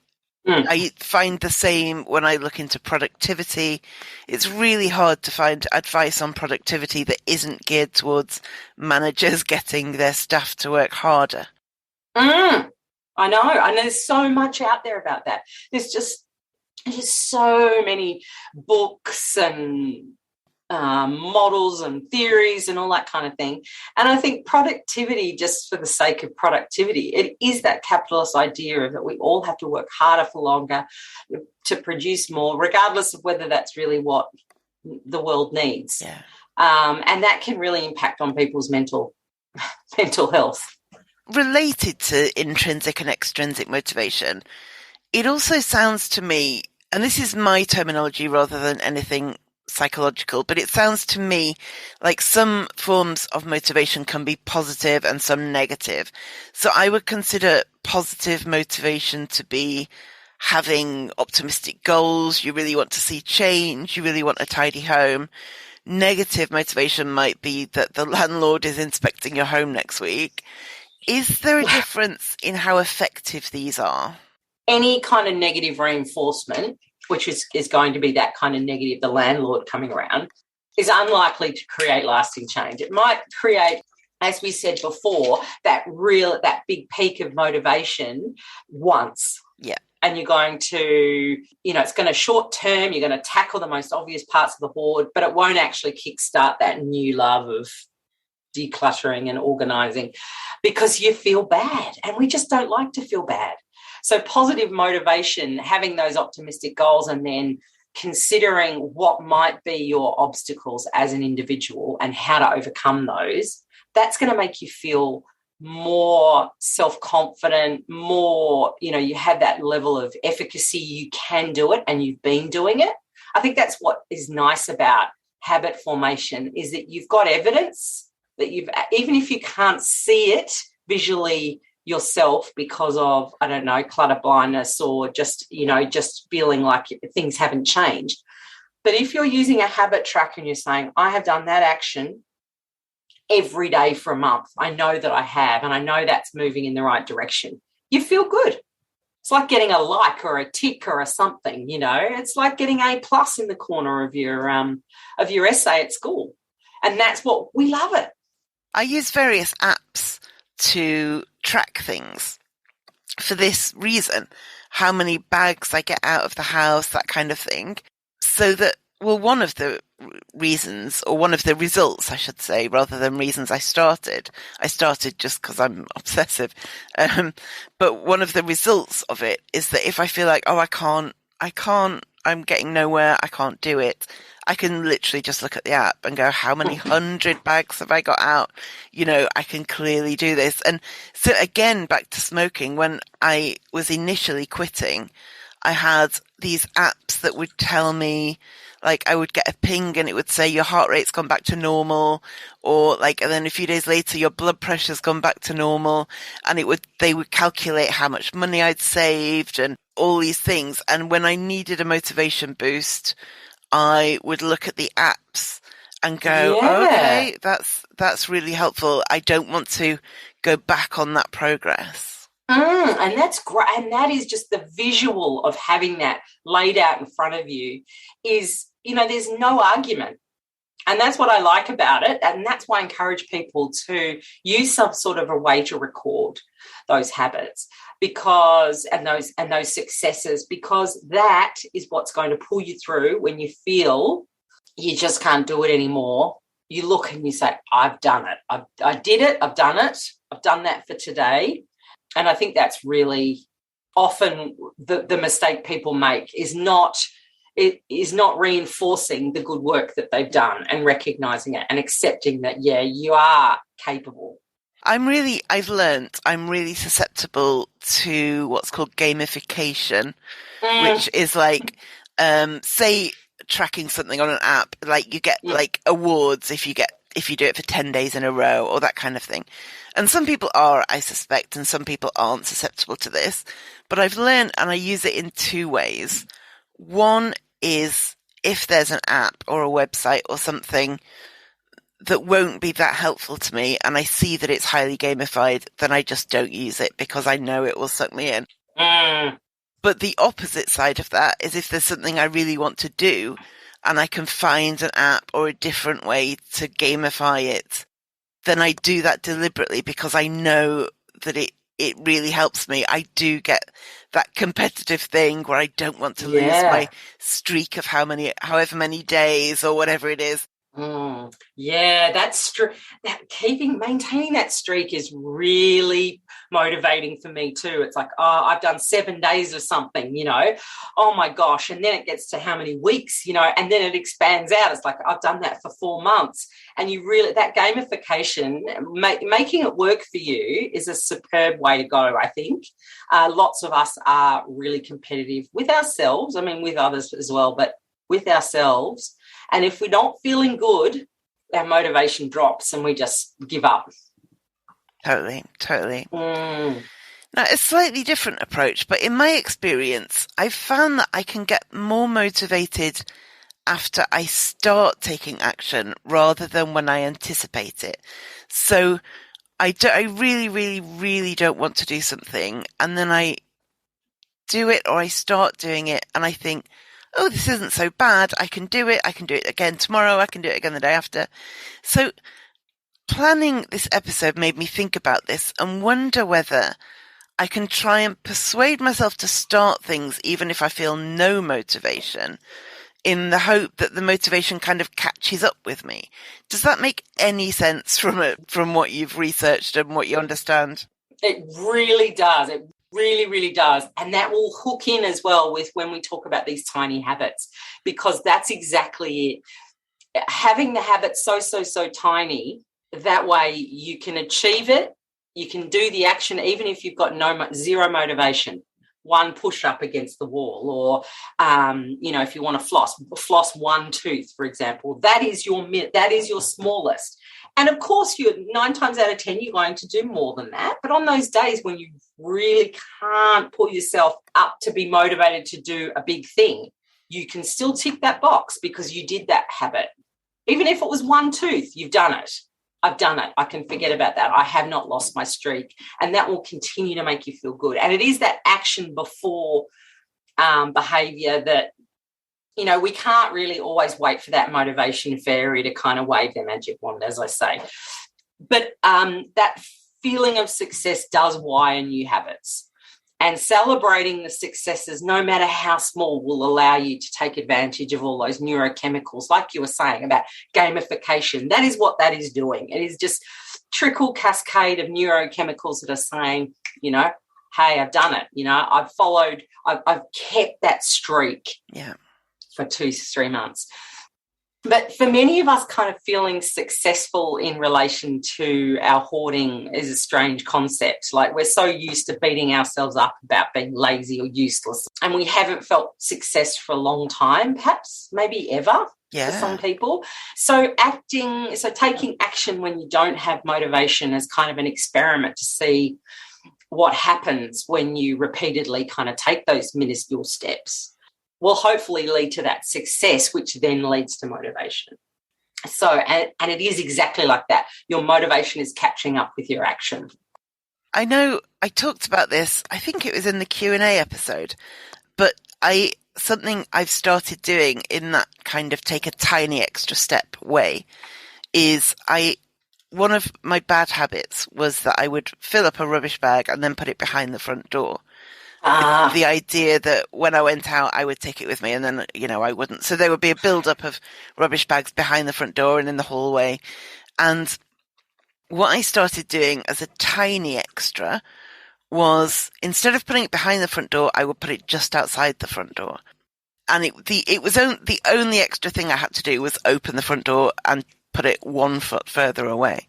I find the same when I look into productivity. It's really hard to find advice on productivity that isn't geared towards managers getting their staff to work harder.
I know. And there's so much out there about that. There's just so many books and models and theories and all that kind of thing. And I think productivity, just for the sake of productivity, it is that capitalist idea of that we all have to work harder for longer to produce more, regardless of whether that's really what the world needs.
Yeah.
And that can really impact on people's mental health.
Related to intrinsic and extrinsic motivation, it also sounds to me, and this is my terminology rather than anything psychological, but it sounds to me like some forms of motivation can be positive and some negative. So I would consider positive motivation to be having optimistic goals. You really want to see change. You really want a tidy home. Negative motivation might be that the landlord is inspecting your home next week. Is there a difference in how effective these are?
Any kind of negative reinforcement, which is going to be that kind of negative, the landlord coming around, is unlikely to create lasting change. It might create, as we said before, that big peak of motivation once.
Yeah.
And you're going to, it's going to short term, you're going to tackle the most obvious parts of the hoard, but it won't actually kickstart that new love of decluttering and organising, because you feel bad, and we just don't like to feel bad. So positive motivation, having those optimistic goals, and then considering what might be your obstacles as an individual and how to overcome those, that's going to make you feel more self-confident, more, you have that level of efficacy, you can do it and you've been doing it. I think that's what is nice about habit formation, is that you've got evidence that even if you can't see it visually yourself because of, I don't know, clutter blindness or just feeling like things haven't changed. But if you're using a habit tracker and you're saying, I have done that action every day for a month, I know that I have, and I know that's moving in the right direction, you feel good. It's like getting a like or a tick or a something, It's like getting A+ in the corner of your essay at school. And that's what we love it.
I use various apps to track things for this reason, how many bags I get out of the house, that kind of thing. So that, one of the reasons, or one of the results, I should say, rather than reasons I started just because I'm obsessive. But one of the results of it is that if I feel like, I can't, I'm getting nowhere, I can't do it, I can literally just look at the app and go, how many 100 bags have I got out? I can clearly do this. And so again, back to smoking, when I was initially quitting, I had these apps that would tell me, Like I would get a ping and it would say your heart rate's gone back to normal, or like, and then a few days later your blood pressure's gone back to normal, and they would calculate how much money I'd saved and all these things. And when I needed a motivation boost, I would look at the apps and go, okay, that's really helpful. I don't want to go back on that progress.
And that's great. And that is just the visual of having that laid out in front of you is, there's no argument. And that's what I like about it. And that's why I encourage people to use some sort of a way to record those habits and those successes, because that is what's going to pull you through when you feel you just can't do it anymore. You look and you say, I've done it. I did it. I've done it. I've done that for today. And I think that's really often the mistake people make is not reinforcing the good work that they've done and recognizing it and accepting that, you are capable.
I've learnt I'm really susceptible to what's called gamification, which is like, say tracking something on an app, like you get like awards if you do it for 10 days in a row or that kind of thing. And some people are, I suspect, and some people aren't susceptible to this. But I've learned, and I use it in two ways. One is if there's an app or a website or something that won't be that helpful to me and I see that it's highly gamified, then I just don't use it because I know it will suck me in. But the opposite side of that is if there's something I really want to do and I can find an app or a different way to gamify it, then I do that deliberately because I know that it really helps me. I do get that competitive thing where I don't want to lose my streak of however many days or whatever it is.
That's true. Maintaining that streak is really motivating for me too. It's like, I've done 7 days of something, oh my gosh. And then it gets to how many weeks, and then it expands out. It's like, I've done that for 4 months. And that gamification, making it work for you is a superb way to go, I think. Lots of us are really competitive with ourselves. I mean, with others as well, but with ourselves. And if we're not feeling good, our motivation drops and we just give up.
Totally. Now, a slightly different approach, but in my experience, I've found that I can get more motivated after I start taking action rather than when I anticipate it. So I really, really, really don't want to do something, and then I do it or I start doing it and I think, oh, this isn't so bad. I can do it. I can do it again tomorrow. I can do it again the day after. So planning this episode made me think about this and wonder whether I can try and persuade myself to start things even if I feel no motivation, in the hope that the motivation kind of catches up with me. Does that make any sense from what you've researched and what you understand?
It really does. It really, really does. And that will hook in as well with when we talk about these tiny habits, because that's exactly it. Having the habit so tiny, that way you can achieve it. You can do the action even if you've got zero motivation. One push up against the wall, or if you want to floss one tooth, for example, that is your smallest. And of course, you're 9 times out of 10, you're going to do more than that. But on those days when you really can't pull yourself up to be motivated to do a big thing, you can still tick that box because you did that habit. Even if it was one tooth, you've done it. I've done it. I can forget about that. I have not lost my streak. And that will continue to make you feel good. And it is that action before behaviour that, we can't really always wait for that motivation fairy to kind of wave their magic wand, as I say. But that feeling of success does wire new habits. And celebrating the successes, no matter how small, will allow you to take advantage of all those neurochemicals, like you were saying about gamification. That is what that is doing. It is just trickle cascade of neurochemicals that are saying, hey, I've done it. I've kept that streak for 2 to 3 months. But for many of us, kind of feeling successful in relation to our hoarding is a strange concept. Like, we're so used to beating ourselves up about being lazy or useless, and we haven't felt success for a long time, perhaps, maybe ever. For some people. So taking action when you don't have motivation is kind of an experiment to see what happens when you repeatedly kind of take those minuscule steps will hopefully lead to that success, which then leads to motivation. So, and it is exactly like that. Your motivation is catching up with your action.
I know I talked about this, I think it was in the Q&A episode, but something I've started doing in that kind of take a tiny extra step way is one of my bad habits was that I would fill up a rubbish bag and then put it behind the front door. The idea that when I went out, I would take it with me, and then, I wouldn't. So there would be a build-up of rubbish bags behind the front door and in the hallway. And what I started doing as a tiny extra was, instead of putting it behind the front door, I would put it just outside the front door. And the only extra thing I had to do was open the front door and put it 1 foot further away.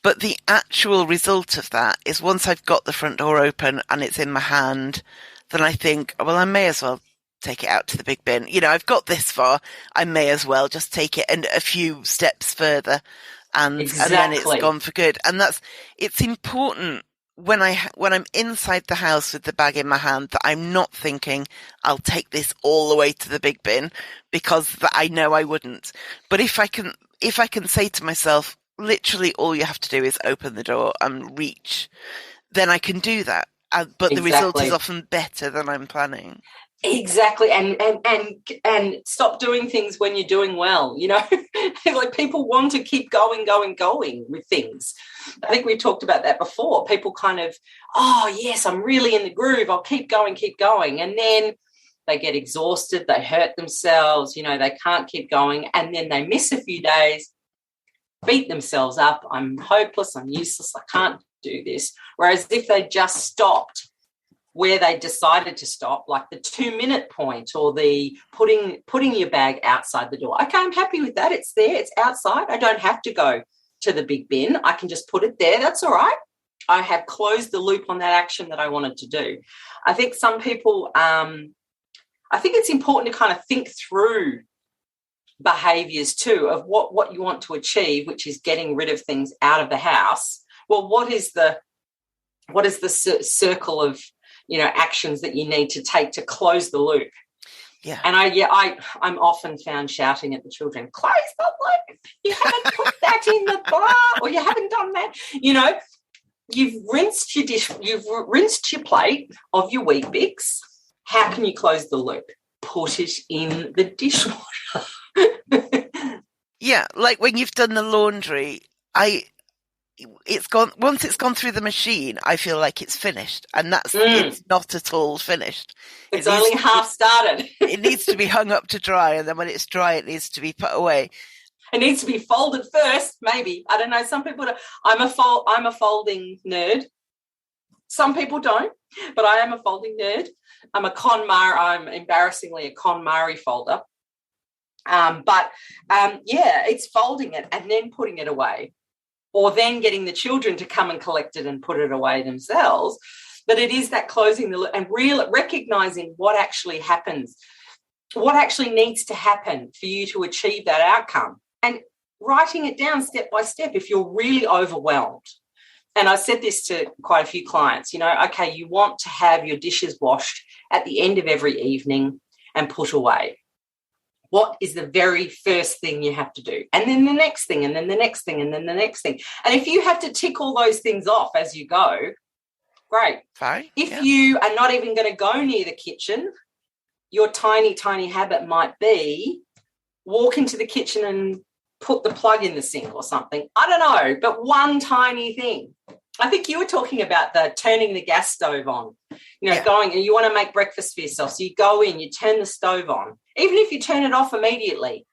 But the actual result of that is, once I've got the front door open and it's in my hand, then I think, well, I may as well take it out to the big bin. I've got this far. I may as well just take it and a few steps further, and then it's gone for good. And it's important when I'm inside the house with the bag in my hand that I'm not thinking I'll take this all the way to the big bin, because I know I wouldn't. But if I can say to myself, literally all you have to do is open the door and reach, then I can do that. But the result is often better than I'm planning.
Exactly. And stop doing things when you're doing well. Like, people want to keep going with things. I think we talked about that before. People kind of, oh yes, I'm really in the groove, I'll keep going. And then they get exhausted, they hurt themselves, they can't keep going. And then they miss a few days, beat themselves up. I'm hopeless, I'm useless, I can't do this. Whereas if they just stopped where they decided to stop, like the 2-minute point, or the putting your bag outside the door. Okay, I'm happy with that. It's there, it's outside. I don't have to go to the big bin. I can just put it there. That's all right. I have closed the loop on that action that I wanted to do. I think some people, I think it's important to kind of think through behaviours too, of what you want to achieve, which is getting rid of things out of the house. Well, what is the circle of actions that you need to take to close the loop?
Yeah.
And I'm often found shouting at the children, close the loop, you haven't put that in the bar, or you haven't done that. You've rinsed your dish, you've rinsed your plate of your Weet-Bix. How can you close the loop? Put it in the dishwasher.
Yeah, like when you've done the laundry, it's gone through the machine, I feel like it's finished, and it's not at all finished.
It's only half started.
It needs to be hung up to dry, and then when it's dry, it needs to be put away.
It needs to be folded first, maybe. I don't know. Some people don't. I'm a folding nerd. Some people don't, but I am a folding nerd. I'm embarrassingly a KonMari folder. It's folding it and then putting it away, or then getting the children to come and collect it and put it away themselves. But it is that closing the loop and recognizing what actually happens, what actually needs to happen for you to achieve that outcome, and writing it down step by step if you're really overwhelmed. And I said this to quite a few clients, okay, you want to have your dishes washed at the end of every evening and put away. What is the very first thing you have to do? And then the next thing, and then the next thing, and then the next thing. And if you have to tick all those things off as you go, great.
Fine.
If you are not even going to go near the kitchen, your tiny, tiny habit might be walk into the kitchen and put the plug in the sink or something. I don't know, but one tiny thing. I think you were talking about the turning the gas stove on, going and you want to make breakfast for yourself. So you go in, you turn the stove on. Even if you turn it off immediately,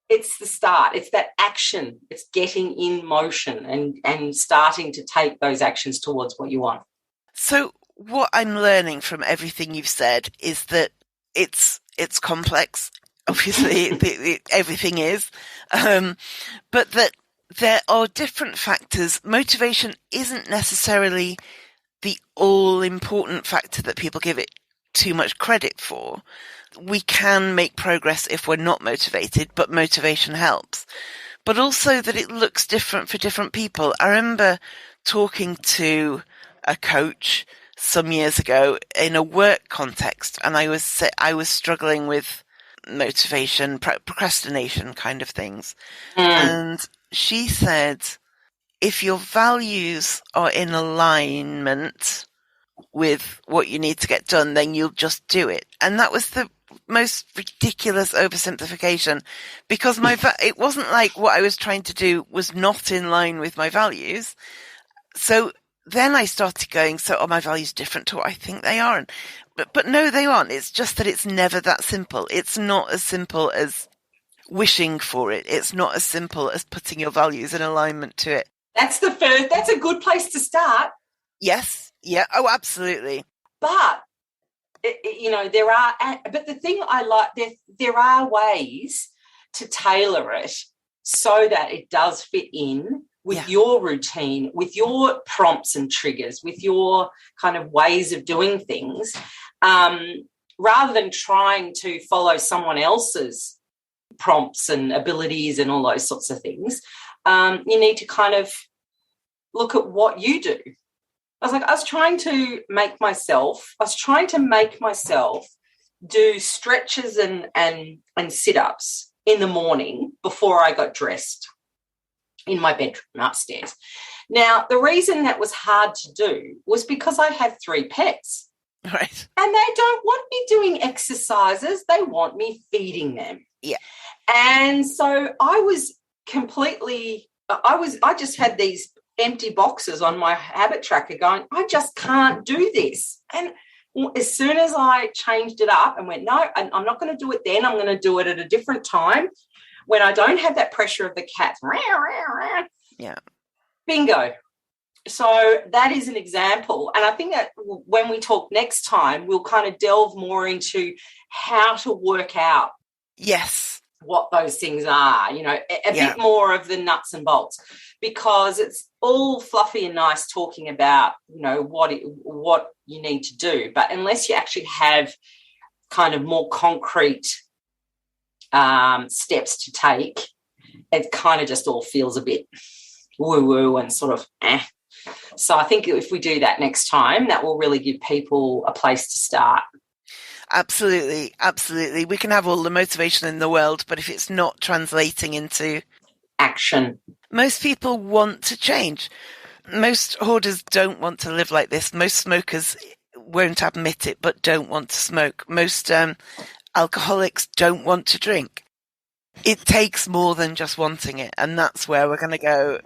it's the start. It's that action. It's getting in motion and starting to take those actions towards what you want.
So what I'm learning from everything you've said is that it's complex. obviously everything is, but that there are different factors. Motivation isn't necessarily the all-important factor that people give it too much credit for. We can make progress if we're not motivated, but motivation helps. But also that it looks different for different people. I remember talking to a coach some years ago in a work context, and I was struggling with motivation, procrastination kind of things. And she said, if your values are in alignment with what you need to get done, then you'll just do it. And that was the most ridiculous oversimplification, because it wasn't like what I was trying to do was not in line with my values. So then I started going, so are my values different to what I think they are? But no, they aren't. It's just that it's never that simple. It's not as simple as wishing for it. It's not as simple as putting your values in alignment to it.
That's a good place to start.
Yes. Yeah. Oh, absolutely.
But, but the thing I like, there are ways to tailor it so that it does fit in with your routine, with your prompts and triggers, with your kind of ways of doing things, rather than trying to follow someone else's prompts and abilities and all those sorts of things. You need to kind of look at what you do. I was trying to make myself do stretches and sit-ups in the morning before I got dressed in my bedroom upstairs. Now, the reason that was hard to do was because I have 3 pets.
Right.
And they don't want me doing exercises. They want me feeding them.
Yeah.
And so I just had these empty boxes on my habit tracker going, I just can't do this. And as soon as I changed it up and went, no, I'm not going to do it then, I'm going to do it at a different time when I don't have that pressure of the cat.
Yeah.
Bingo. So that is an example. And I think that when we talk next time, we'll kind of delve more into how to work out what those things are, a bit more of the nuts and bolts, because it's all fluffy and nice talking about, what you need to do. But unless you actually have kind of more concrete steps to take, it kind of just all feels a bit woo-woo and sort of So I think if we do that next time, that will really give people a place to start.
Absolutely, absolutely. We can have all the motivation in the world, but if it's not translating into
action,
most people want to change. Most hoarders don't want to live like this. Most smokers won't admit it, but don't want to smoke. Most alcoholics don't want to drink. It takes more than just wanting it, and that's where we're going to go.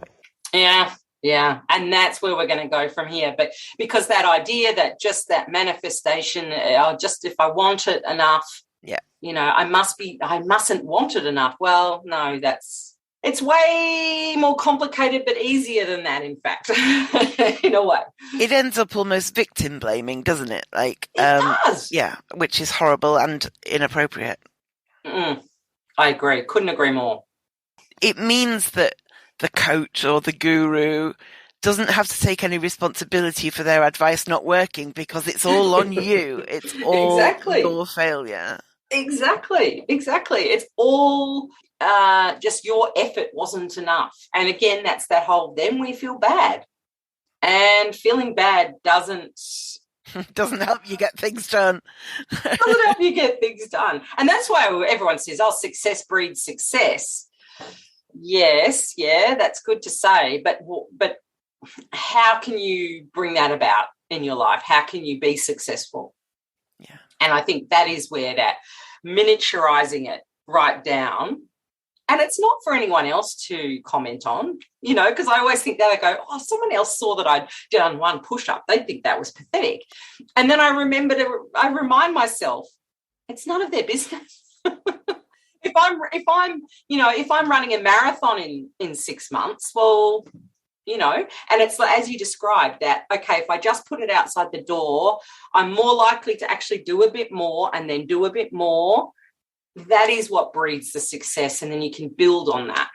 Yeah, and that's where we're going to go from here. But because that idea that just that manifestation, just if I want it enough, I mustn't want it enough. Well, no, it's way more complicated but easier than that, in fact, in a way.
It ends up almost victim blaming, doesn't it? Like,
it does.
Yeah, which is horrible and inappropriate.
I agree. Couldn't agree more.
It means that the coach or the guru doesn't have to take any responsibility for their advice not working, because it's all on you. It's all your failure.
Exactly. It's all just your effort wasn't enough. And again, that's that whole, then we feel bad. And feeling bad doesn't
help you get things done.
Doesn't help you get things done. And that's why everyone says, success breeds success. Yes, that's good to say, but how can you bring that about in your life? How can you be successful?
Yeah.
And I think that is where that miniaturizing it right down, and it's not for anyone else to comment on, because I always think that I go, someone else saw that I'd done one push-up. They'd think that was pathetic. And then I remind myself, it's none of their business. If I'm running a marathon in 6 months, well, and it's as you described that, okay, if I just put it outside the door, I'm more likely to actually do a bit more and then do a bit more that is what breeds the success, and then you can build on that.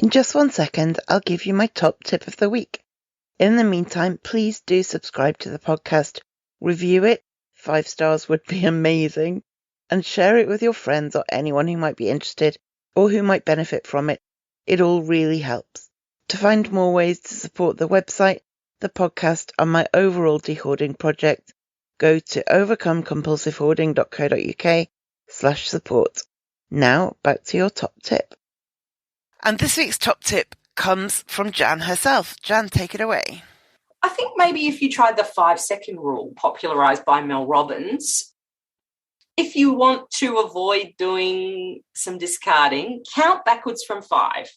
In just 1 second, I'll give you my top tip of the week. In the meantime, please do subscribe to the podcast, review it, 5 stars would be amazing, and share it with your friends or anyone who might be interested or who might benefit from it. It all really helps. To find more ways to support the website, the podcast, and my overall de-hoarding project, go to overcomecompulsivehoarding.co.uk/support. Now, back to your top tip. And this week's top tip comes from Jan herself. Jan, take it away.
I think maybe if you tried the 5-second rule popularised by Mel Robbins, if you want to avoid doing some discarding, count backwards from 5.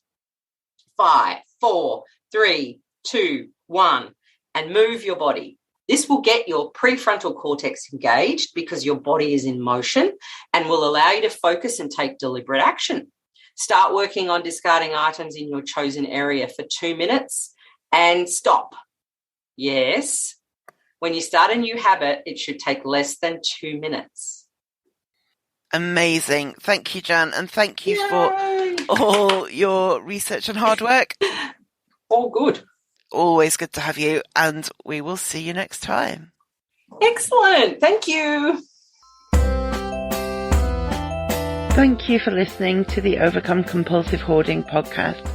5, 4, 3, 2, 1, and move your body. This will get your prefrontal cortex engaged because your body is in motion and will allow you to focus and take deliberate action. Start working on discarding items in your chosen area for 2 minutes and stop. Yes, when you start a new habit, it should take less than 2 minutes.
Amazing. Thank you, Jan, and thank you for all your research and hard work.
All good.
Always good to have you, and we will see you next time.
Excellent. Thank you.
Thank you for listening to the Overcome Compulsive Hoarding podcast.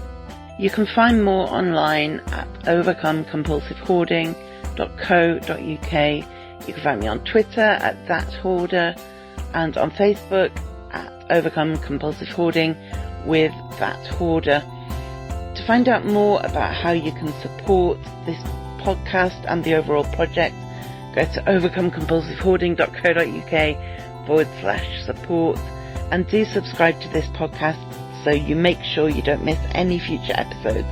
You can find more online at overcomecompulsivehoarding.co.uk. You can find me on Twitter at @thathoarder and on Facebook at Overcome Compulsive Hoarding with That Hoarder. To find out more about how you can support this podcast and the overall project, go to overcomecompulsivehoarding.co.uk/support and do subscribe to this podcast so you make sure you don't miss any future episodes.